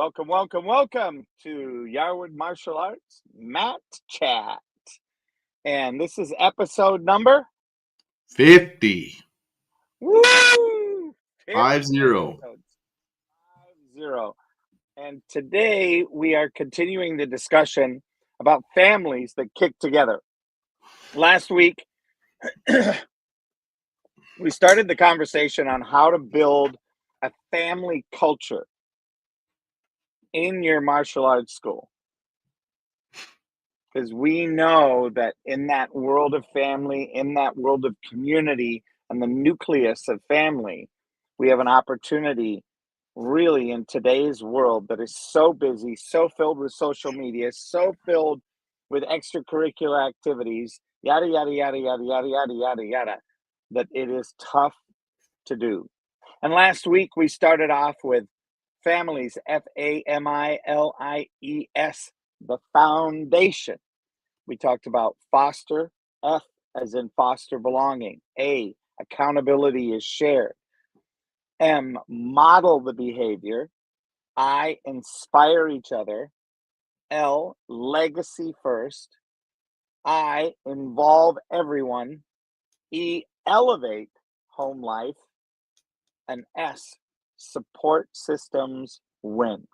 Welcome, welcome, welcome to Yarwood Martial Arts Mat Chat. And this is episode number 50. woo, 50. 50 episodes. 50. And today we are continuing the discussion about families that kick together. Last week, we started the conversation on how to build a family culture in your martial arts school. Because we know that in that world of family, in that world of community, and the nucleus of family, we have an opportunity really in today's world that is so busy, so filled with social media, so filled with extracurricular activities, yada, yada, yada, yada, yada, yada, yada, yada, that it is tough to do. And last week we started off with families, F-A-M-I-L-I-E-S, the foundation. We talked about foster, F as in foster belonging. A, accountability is shared. M, model the behavior. I, inspire each other. L, legacy first. I, involve everyone. E, elevate home life. And S, support systems win.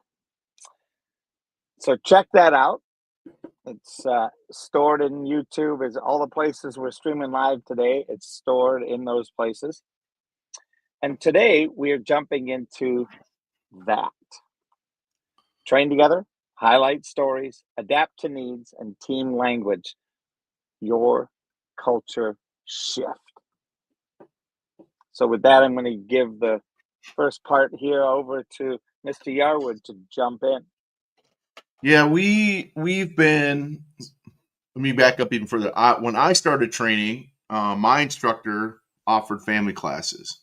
So check that out. It's stored in YouTube. Is all the places we're streaming live today. It's stored in those places. And today we are jumping into that. Train together, highlight stories, adapt to needs, and team language. Your culture shift. So with that, I'm going to give the first part here over to Mr. Yarwood to jump in. Yeah, we've been. Let me back up even further. When I started training, my instructor offered family classes.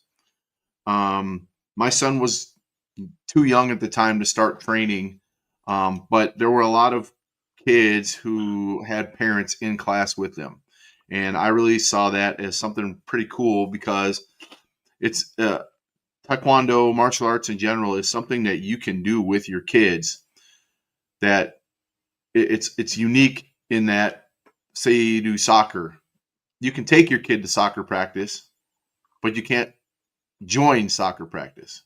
My son was too young at the time to start training, but there were a lot of kids who had parents in class with them, and I really saw that as something pretty cool because it's Taekwondo, martial arts in general, is something that you can do with your kids. That it's unique in that, say you do soccer, you can take your kid to soccer practice, but you can't join soccer practice.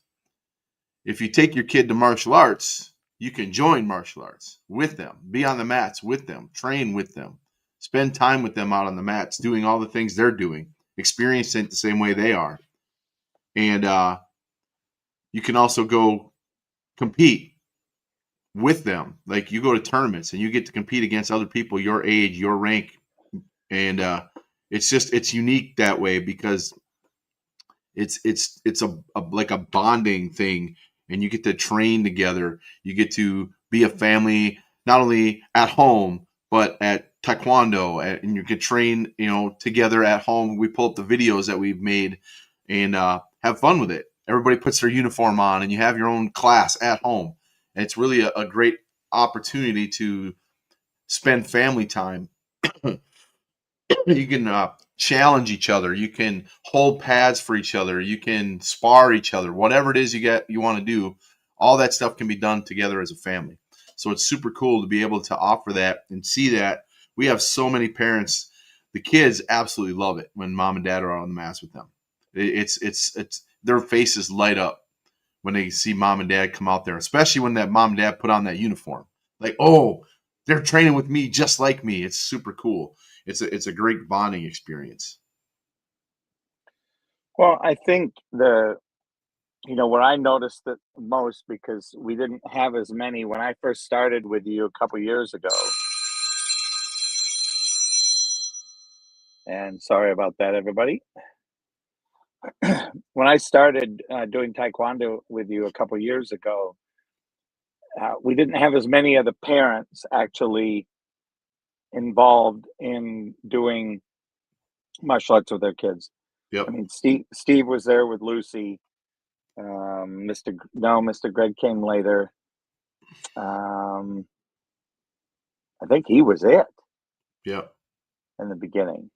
If you take your kid to martial arts, you can join martial arts with them, be on the mats with them, train with them, spend time with them out on the mats, doing all the things they're doing, experiencing it the same way they are. And you can also go compete with them. Like you go to tournaments and you get to compete against other people your age, your rank. And it's unique that way because it's like a bonding thing, and you get to train together. You get to be a family, not only at home, but at Taekwondo, and you can train, together at home. We pull up the videos that we've made and have fun with it. Everybody puts their uniform on and you have your own class at home. And it's really a great opportunity to spend family time. You can challenge each other. You can hold pads for each other. You can spar each other. Whatever it is you want to do, all that stuff can be done together as a family. So it's super cool to be able to offer that and see that. We have so many parents. The kids absolutely love it when mom and dad are on the mats with them. It's their faces light up when they see mom and dad come out there, especially when that mom and dad put on that uniform. Like, oh, they're training with me just like me. It's super cool. It's a great bonding experience. Well, I think where I noticed it most, because we didn't have as many when I first started with you a couple years ago. And sorry about that, everybody. When I started doing Taekwondo with you a couple years ago, we didn't have as many of the parents actually involved in doing martial arts with their kids. Yep. I mean, Steve was there with Lucy. Mr. Greg came later. I think he was it. Yep. In the beginning.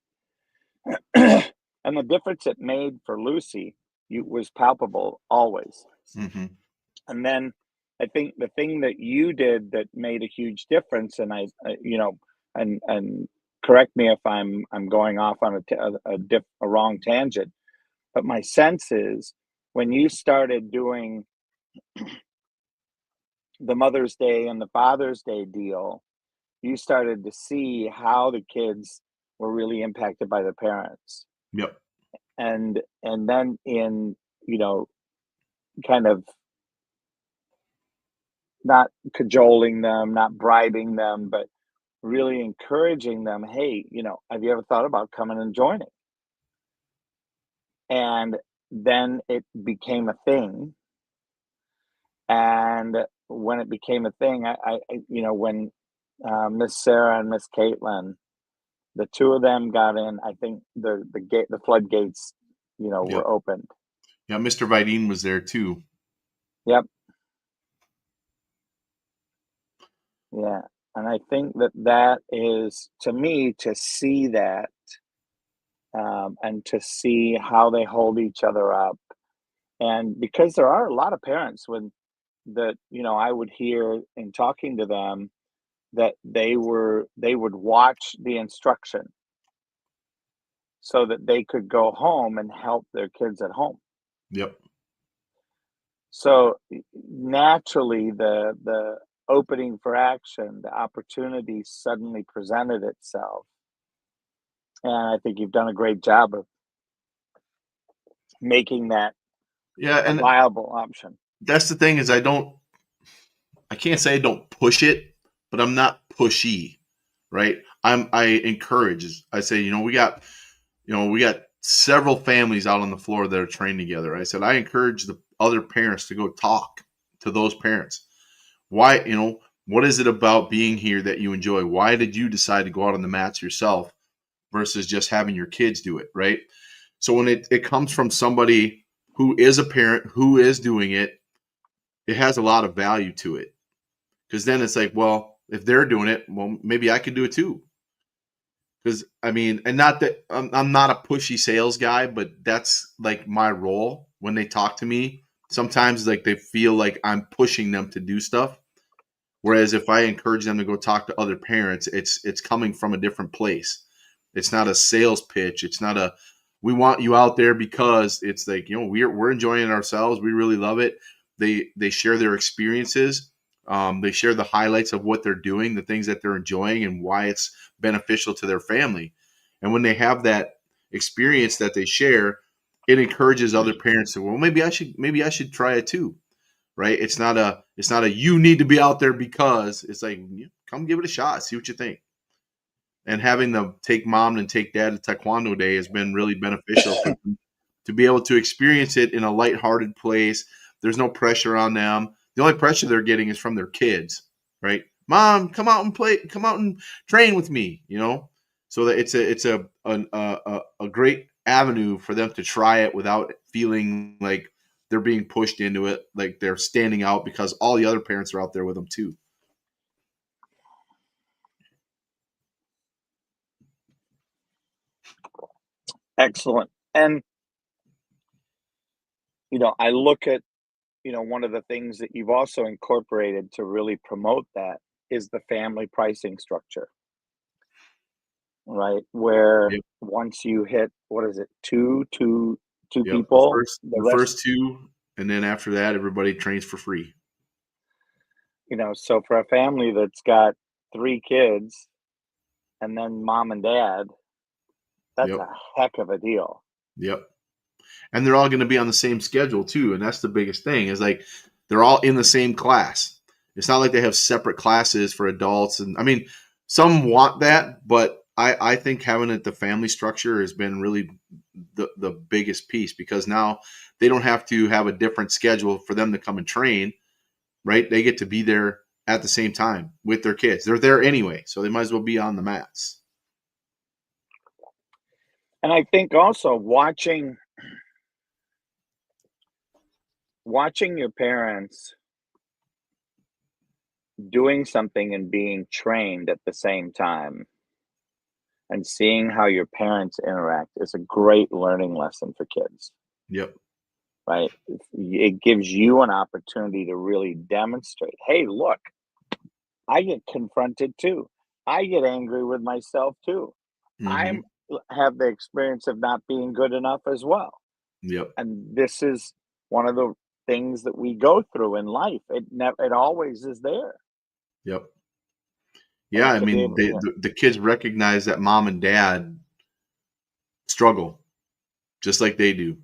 And the difference it made for Lucy was palpable always. Mm-hmm. And then I think the thing that you did that made a huge difference, and and correct me if I'm going off on a wrong tangent, but my sense is when you started doing the Mother's Day and the Father's Day deal, you started to see how the kids were really impacted by the parents. Yep. And then in, you know, kind of not cajoling them, not bribing them, but really encouraging them, hey, have you ever thought about coming and joining? And then it became a thing. And when it became a thing, when Miss Sarah and Miss Caitlin, the two of them got in, I think the floodgates, Yep. were opened. Yeah. Mr. Vidine was there too. Yep. Yeah. And I think that is, to me, to see that, and to see how they hold each other up. And because there are a lot of parents I would hear in talking to them that they would watch the instruction so that they could go home and help their kids at home. Yep. So naturally, the opening for action, the opportunity suddenly presented itself, and I think you've done a great job of making that Yeah. a And viable option. that's the thing is I can't say I don't push it, but I'm not pushy, right? I encourage. I say, we got several families out on the floor that are trained together. I said I encourage the other parents to go talk to those parents. Why, what is it about being here that you enjoy? Why did you decide to go out on the mats yourself versus just having your kids do it, right? So when it comes from somebody who is a parent who is doing it, it has a lot of value to it. Because then it's like, well, if they're doing it, well, maybe I could do it too. Because I mean, and not that I'm not a pushy sales guy, but that's like my role when they talk to me. Sometimes like they feel like I'm pushing them to do stuff. Whereas if I encourage them to go talk to other parents, it's coming from a different place. It's not a sales pitch. It's not a we want you out there because it's like, we're enjoying ourselves. We really love it. They share their experiences. They share the highlights of what they're doing, the things that they're enjoying, and why it's beneficial to their family. And when they have that experience that they share, it encourages other parents to, well, maybe I should try it too, right? It's not a you need to be out there because it's like, come give it a shot, see what you think. And having them take mom and take dad to Taekwondo Day has been really beneficial for them to be able to experience it in a lighthearted place. There's no pressure on them. The only pressure they're getting is from their kids, right? Mom, come out and play, come out and train with me, So that it's a great avenue for them to try it without feeling like they're being pushed into it, like they're standing out because all the other parents are out there with them too. Excellent. And I look at, one of the things that you've also incorporated to really promote that is the family pricing structure, right? Where Yep. once you hit, what is it, two Yep. The people, first the the rest, first two, and then after that, everybody trains for free. so for a family that's got three kids and then mom and dad, that's Yep. a heck of a deal. Yep. And they're all going to be on the same schedule too, and that's the biggest thing. Is like they're all in the same class. It's not like they have separate classes for adults, and I mean, some want that, but I think having it the family structure has been really the biggest piece because now they don't have to have a different schedule for them to come and train. Right? They get to be there at the same time with their kids. They're there anyway, so they might as well be on the mats. And I think also watching your parents doing something and being trained at the same time and seeing how your parents interact is a great learning lesson for kids. Yep. right? It gives you an opportunity to really demonstrate, hey, look, I get confronted too. I get angry with myself too. I'm Hmm. have the experience of not being good enough as well. Yep. And this is one of the things that we go through in life. It always is there. Yep. Yeah, And I to be mean, able, yeah. the kids recognize that mom and dad struggle just like they do.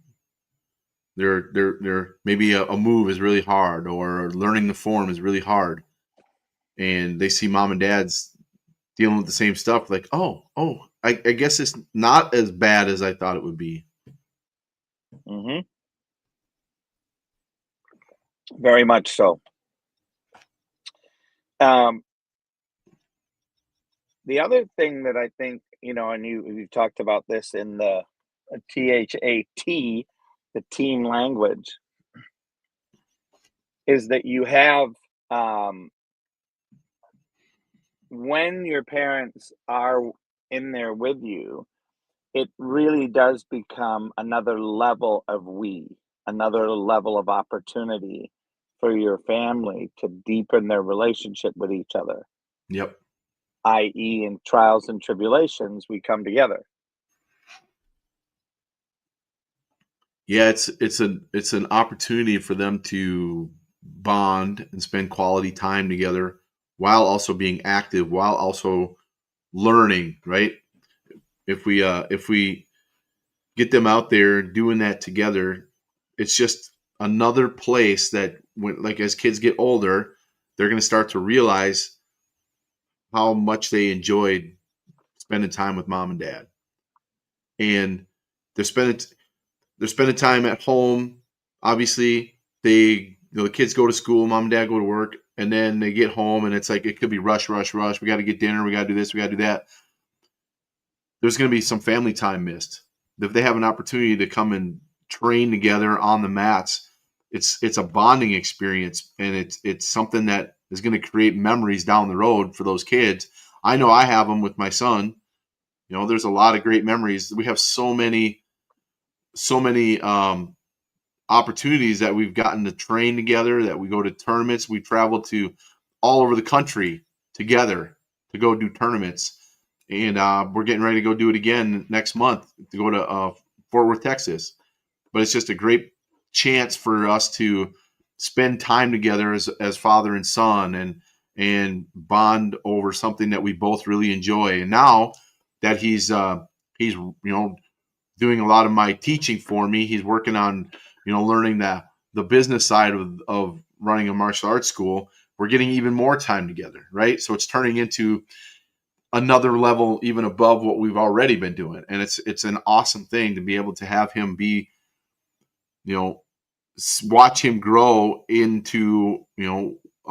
They're maybe a move is really hard, or learning the form is really hard, and they see mom and dad's dealing with the same stuff. Like, I guess it's not as bad as I thought it would be. Hmm. Very much so. Um, the other thing that I think, and you talked about this in the THAT, the team language, is that you have, um, when your parents are in there with you, it really does become another level of another level of opportunity for your family to deepen their relationship with each other, Yep. i.e., in trials and tribulations, we come together. Yeah, it's an opportunity for them to bond and spend quality time together while also being active, while also learning, right? If we get them out there doing that together, it's just another place that when, like, as kids get older, they're going to start to realize how much they enjoyed spending time with mom and dad. And they're spending they're spending time at home. Obviously, the kids go to school, mom and dad go to work, and then they get home, and it's like it could be rush, rush, rush. We got to get dinner. We got to do this. We got to do that. There's going to be some family time missed. If they have an opportunity to come and train together on the mats, it's a bonding experience, and it's something that is going to create memories down the road for those kids. I know I have them with my son. There's a lot of great memories. We have so many opportunities that we've gotten to train together, that we go to tournaments. We travel to all over the country together to go do tournaments. And we're getting ready to go do it again next month to go to Fort Worth, Texas. But it's just a great chance for us to spend time together as father and son, and bond over something that we both really enjoy. And now that he's doing a lot of my teaching for me. He's working on, learning the business side of running a martial arts school. We're getting even more time together, right? So it's turning into another level, even above what we've already been doing, and it's an awesome thing to be able to have him be, you know, watch him grow into,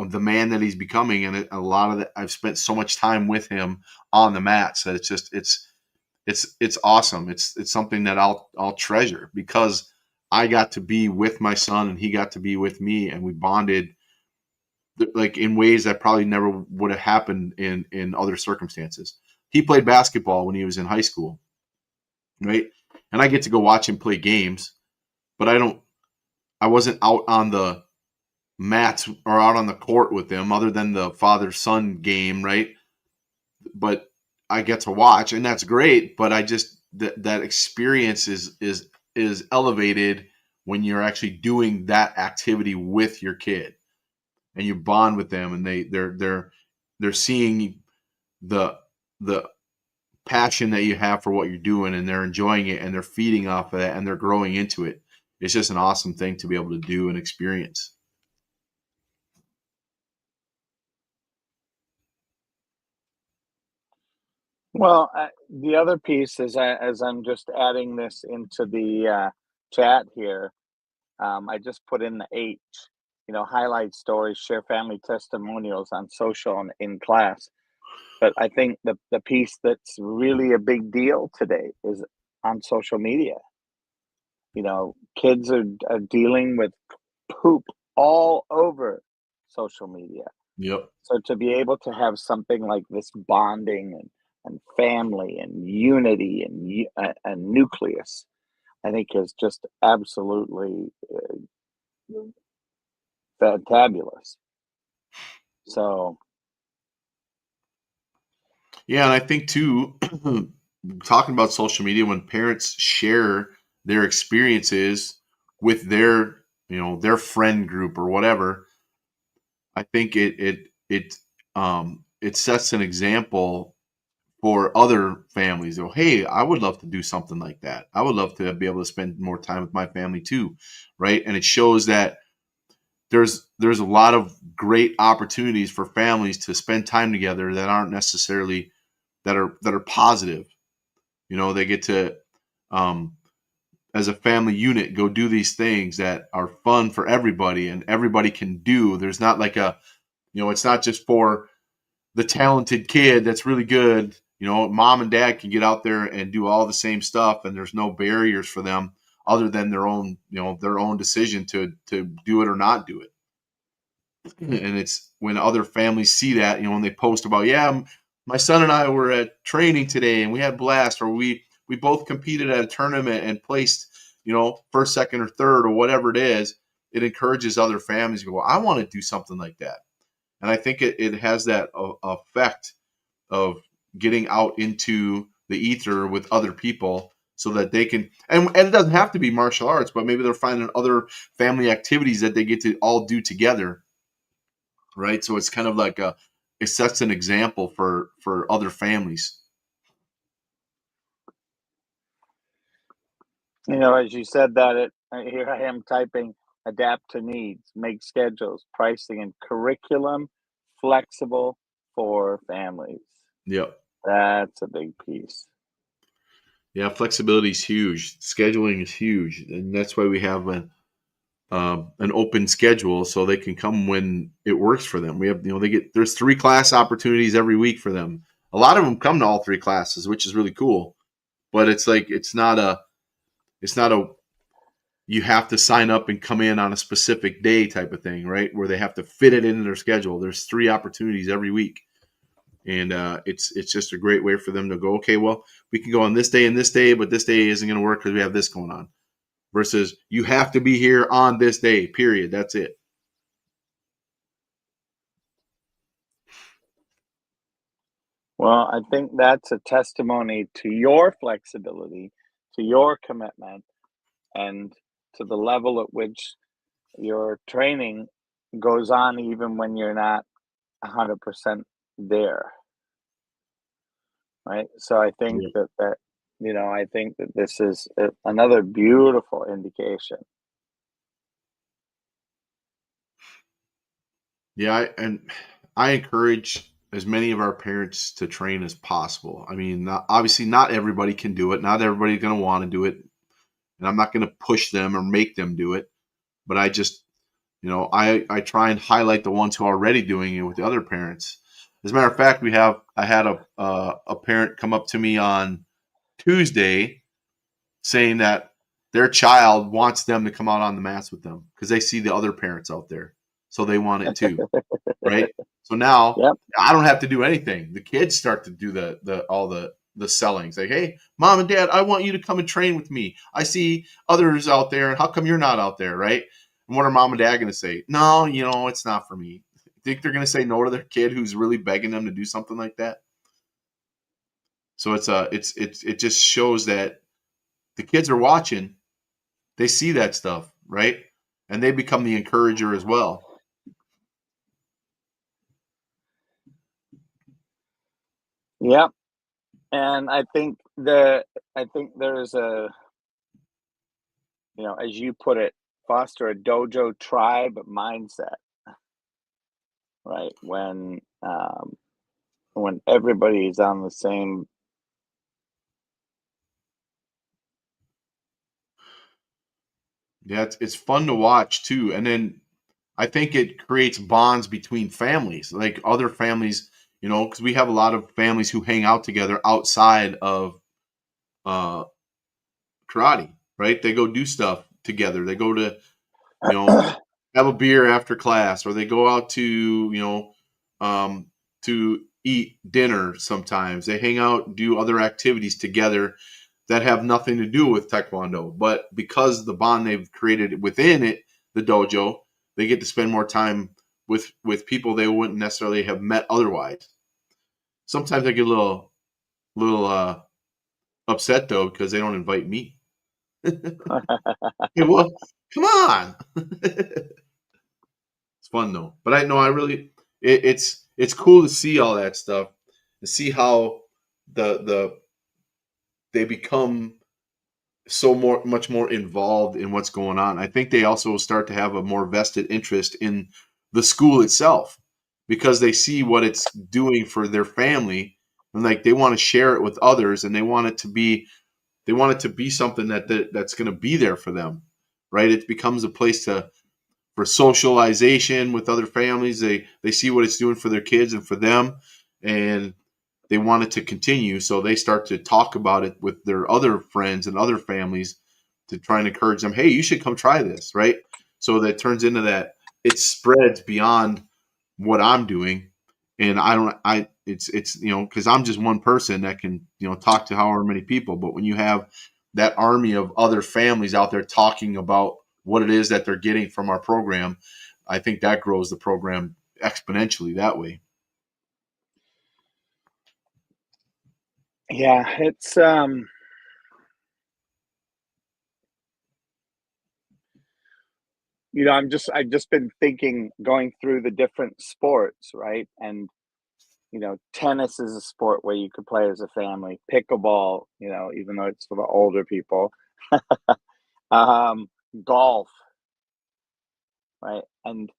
the man that he's becoming. And a lot of that, I've spent so much time with him on the mats that it's awesome. It's something that I'll treasure, because I got to be with my son and he got to be with me, and we bonded like in ways that probably never would have happened in other circumstances. He played basketball when he was in high school, right? And I get to go watch him play games, but I wasn't out on the mats or out on the court with them other than the father son game, right? But I get to watch, and that's great. But I just that experience is elevated when you're actually doing that activity with your kid, and you bond with them, and they're seeing the the passion that you have for what you're doing, and they're enjoying it, and they're feeding off of that, and they're growing into it. It's just an awesome thing to be able to do and experience. Well, the other piece is, as I'm just adding this into the chat here, I just put in the H, highlight stories, share family testimonials on social and in class. But I think the piece that's really a big deal today is on social media. Kids are dealing with poop all over social media. Yep. So to be able to have something like this bonding and family and unity and nucleus I think is just absolutely fantabulous. So, Yeah, and I think too, talking about social media, when parents share their experiences with their, their friend group or whatever, I think it sets an example for other families. Go, hey, I would love to do something like that. I would love to be able to spend more time with my family too, right? And it shows that there's a lot of great opportunities for families to spend time together that aren't necessarily that are positive. They get to, um, as a family unit, go do these things that are fun for everybody and everybody can do. There's not like it's not just for the talented kid that's really good. Mom and dad can get out there and do all the same stuff, and there's no barriers for them other than their own, their own decision to do it or not do it. And it's when other families see that, when they post about, yeah, my son and I were at training today and we had blast, or we both competed at a tournament and placed, first, second, or third, or whatever it is. It encourages other families to go, I want to do something like that. And I think it has that effect of getting out into the ether with other people so that they can, and it doesn't have to be martial arts, but maybe they're finding other family activities that they get to all do together. Right. So it's kind of like it sets an example for other families. as you said that, here I am typing adapt to needs, make schedules, pricing, and curriculum flexible for families. Yep. That's a big piece. Yeah. Flexibility is huge. Scheduling is huge. And that's why we have an open schedule so they can come when it works for them. We have, there's 3 class opportunities every week for them. A lot of them come to all 3 classes, which is really cool. But it's like, it's not a, you have to sign up and come in on a specific day type of thing, right? Where they have to fit it into their schedule. There's 3 opportunities every week. And it's just a great way for them to go, okay, well, we can go on this day, but this day isn't going to work because we have this going on. Versus you have to be here on this day, period. That's it. Well, I think that's a testimony to your flexibility, to your commitment, and to the level at which your training goes on even when you're not 100% there. Right. So I think Yeah. I think that this is another beautiful indication. Yeah, I encourage as many of our parents to train as possible. I mean, obviously, not everybody can do it. Not everybody's going to want to do it, and I'm not going to push them or make them do it. But I just, I try and highlight the ones who are already doing it with the other parents. As a matter of fact, I had a parent come up to me on Tuesday saying that their child wants them to come out on the mats with them because they see the other parents out there, so they want it too. Right. So now Yep. I don't have to do anything. The kids start to do all the selling. It's like, hey, mom and dad, I want you to come and train with me. I see others out there, and how come you're not out there, right? And what are mom and dad going to say? No, it's not for me. Think they're going to say no to their kid who's really begging them to do something like that? So it just shows that the kids are watching. They see that stuff, right? And they become the encourager as well. Yep. And I think there's as you put it, foster a dojo tribe mindset, right? When everybody is on the same. Yeah, it's fun to watch too. And then I think it creates bonds between families, like other families, because we have a lot of families who hang out together outside of uh, karate, right? They go do stuff together. They go to, have a beer after class, or they go out to, to eat dinner sometimes. They hang out, do other activities together that have nothing to do with Taekwondo. But because the bond they've created within it, the dojo, they get to spend more time with people they wouldn't necessarily have met otherwise. Sometimes I get a little upset though because they don't invite me. Hey, well, come on. It's fun though. But I know I really it's cool to see all that stuff, to see how the they become so much more involved in what's going on. I think they also start to have a more vested interest in the school itself because they see what it's doing for their family, and like they want to share it with others, and they want it to be something that's going to be there for them, right? It becomes a place for socialization with other families. They see what it's doing for their kids and for them, and they want it to continue. So they start to talk about it with their other friends and other families to try and encourage them. Hey, you should come try this, right? So that turns into that. It spreads beyond what I'm doing, and it's because I'm just one person that can talk to however many people. But when you have that army of other families out there talking about what it is that they're getting from our program, I think that grows the program exponentially that way. Yeah, it's I've just been thinking, going through the different sports, right? And tennis is a sport where you could play as a family. Pickleball, even though it's for the older people. um, Golf, right? And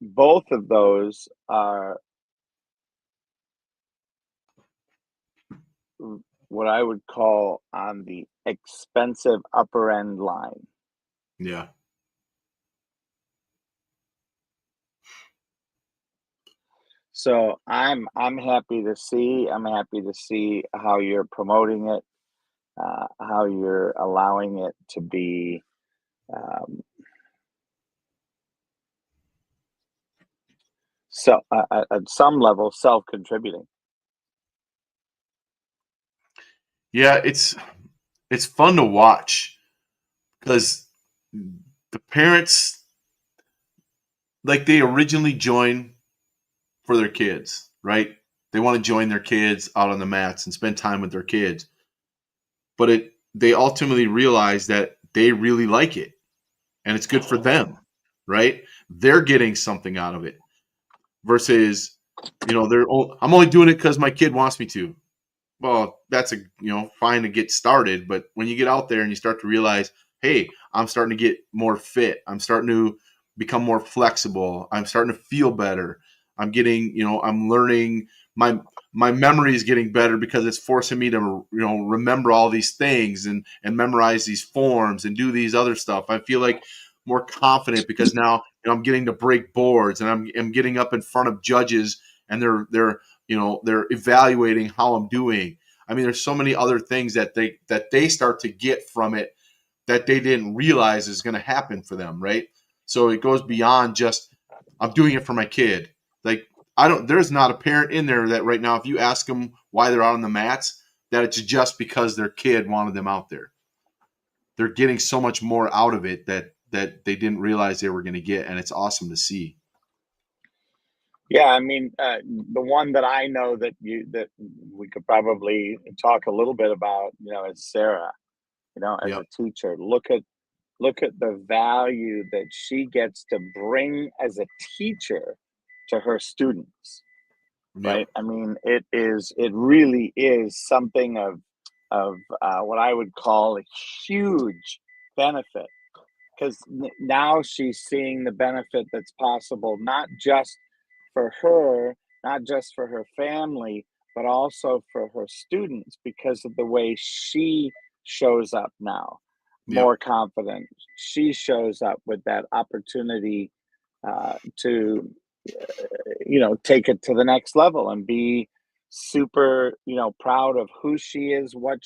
both of those are what I would call on the expensive upper end line. Yeah. So I'm happy to see. I'm happy to see how you're promoting it, how you're allowing it to be, so at some level self-contributing. Yeah, it's fun to watch because the parents, like, they originally join for their kids, right? They want to join their kids out on the mats and spend time with their kids. But they ultimately realize that they really like it and it's good for them, right? They're getting something out of it versus, I'm only doing it because my kid wants me to. Well, that's fine to get started, but when you get out there and you start to realize, hey, I'm starting to get more fit, I'm starting to become more flexible, I'm starting to feel better, I'm getting, I'm learning, my memory is getting better because it's forcing me to remember all these things and memorize these forms and do these other stuff. I feel like more confident because now I'm getting to break boards and I'm getting up in front of judges and they're evaluating how I'm doing. I mean, there's so many other things that they start to get from it that they didn't realize is going to happen for them, right? So it goes beyond just I'm doing it for my kid. Like, there's not a parent in there that right now, if you ask them why they're out on the mats, that it's just because their kid wanted them out there. They're getting so much more out of it that they didn't realize they were going to get, and it's awesome to see. Yeah, I mean, the one that I know that we could probably talk a little bit about, is Sarah. As Yep. a teacher, look at the value that she gets to bring as a teacher to her students, Yep. right? I mean, it really is something of what I would call a huge benefit, because now she's seeing the benefit that's possible, not just for her, not just for her family, but also for her students, because of the way she shows up now, Yep. more confident. She shows up with that opportunity to, take it to the next level and be super, proud of who she is, and what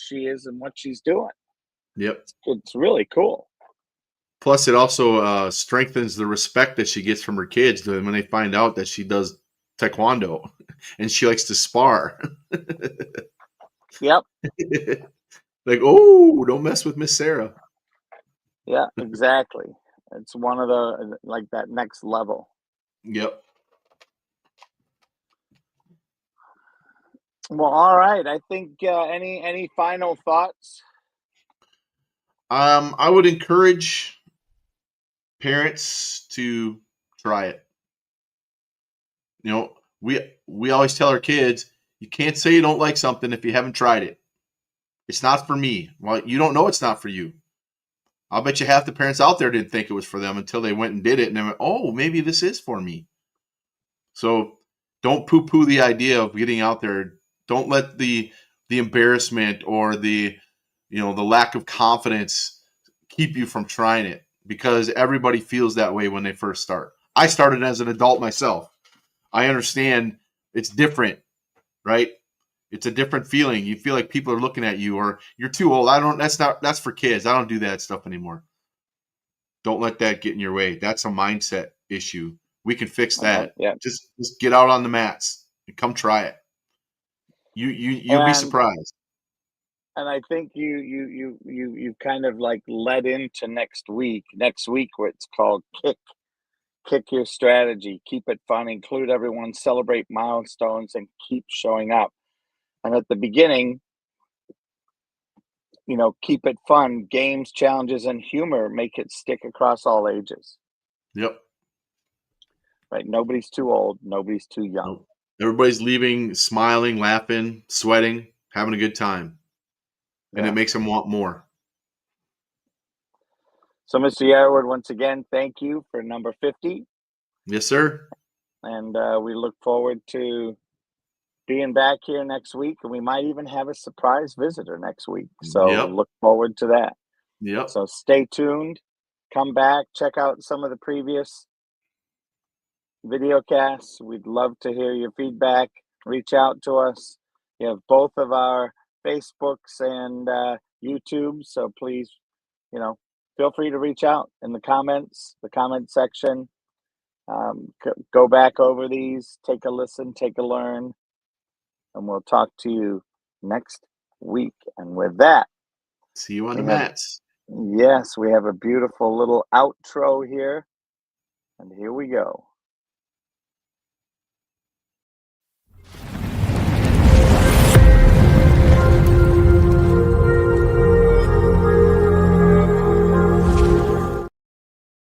she's doing. Yep. It's really cool. Plus, it also strengthens the respect that she gets from her kids when they find out that she does taekwondo and she likes to spar. Yep. Like, oh, don't mess with Miss Sarah. Yeah, exactly. It's one of the like that next level. Yep. Well, all right. I think any final thoughts? I would encourage parents to try it. You know, we always tell our kids, you can't say you don't like something if you haven't tried it. It's not for me. Well, you don't know it's not for you. I'll bet you half the parents out there didn't think it was for them until they went and did it, and they went, "Oh, maybe this is for me." So don't poo-poo the idea of getting out there. Don't let the embarrassment or the the lack of confidence keep you from trying it, because everybody feels that way when they first start. I started as an adult myself. I understand it's different, right? It's a different feeling. You feel like people are looking at you, or you're too old. That's for kids. I don't do that stuff anymore. Don't let that get in your way. That's a mindset issue. We can fix that. Yeah. Just get out on the mats and come try it. You'll be And surprised. I think you kind of like led into next week. Next week, what's called kick your strategy, keep it fun, include everyone, celebrate milestones, and keep showing up. And at the beginning, keep it fun. Games, challenges, and humor make it stick across all ages. Yep. Right? Nobody's too old. Nobody's too young. Nope. Everybody's leaving smiling, laughing, sweating, having a good time. And Yeah. it makes them want more. So, Mr. Yarwood, once again, thank you for number 50. Yes, sir. And we look forward to being back here next week. And we might even have a surprise visitor next week. So Yep. look forward to that. Yep. So stay tuned. Come back. Check out some of the previous video casts. We'd love to hear your feedback. Reach out to us. You have both of our Facebooks and YouTube. So please, feel free to reach out in the comment section. Go back over these, take a listen, take a learn, and we'll talk to you next week. And with that, see you on the mats. Yes, we have a beautiful little outro here. And here we go.